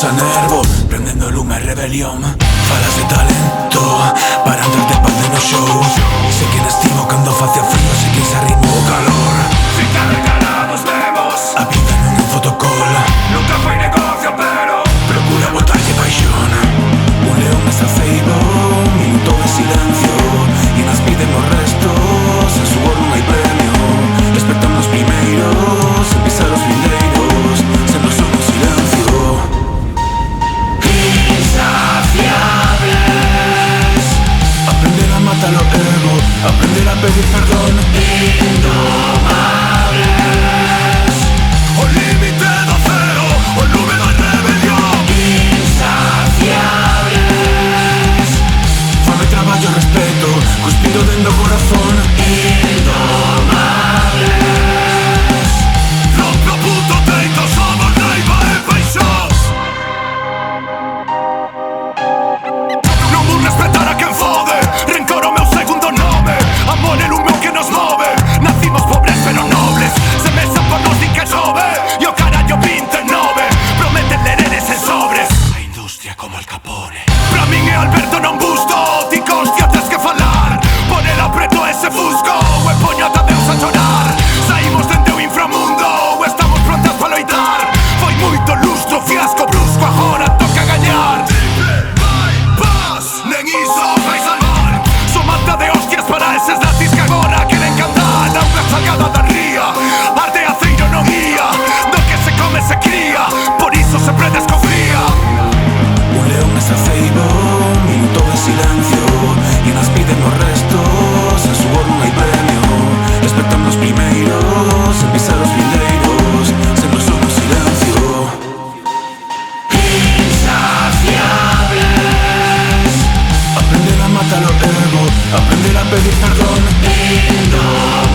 a nervo, prendendo lume e rebelión. Falas de talento para entrar de paz no show. Sei quen estivo cando facía frío, sei quen se arrimou o calor. Si te regalamos vemos, A vida non é un fotocall, nunca foi negocio pero procura botarlle paixón. Un león está ceibo, un minuto de silencio, e nas piden os restos, en suor non hai premio. Respetamos os primeiros, en pisar os vindeiros, sendo só un silencio. insaciables. Aprender a matar o ego, aprender a pedir perdón. Indomables. O límite do cero, o lume da rebelión. Insaciables. Fame, traballo, respeto, cuspido dentro do corazón. Indomables. Rompe o puto teito, somos raiva e paixón. Non vou respetar a quen fode, rencor o meu segundo nome. Amor é o meu que nos move. Nacimos pobres pero nobles, se mesan por nos din que chove. E o carallo 29, prometen ler eses sobres. A industria como el Capone. Pra min é Alberto non Busto, ti hostia tes que falar. Por el apreto ese fusco, e poño ata Deus a chorar. Saímos dende o inframundo, estamos prontas pa loitar. Foi moito lustro, fiasco brusco, agora toca gañar. Paz, nen iso vai salvar. Son mata de hostias para eses nazis que agora queren cantar. Auga salgada da ría, arde aceiro non guía. Do que se come se cría, por iso sempre desconfía. Un león está ceibo, un minuto de silencio, e nas piden os restos, en suor non hai premio. Respetando os primeiros, en pisar os vindeiros, sendo só un silencio. Insaciables. Aprender a matar o ego, aprender a pedir perdón. Indomables.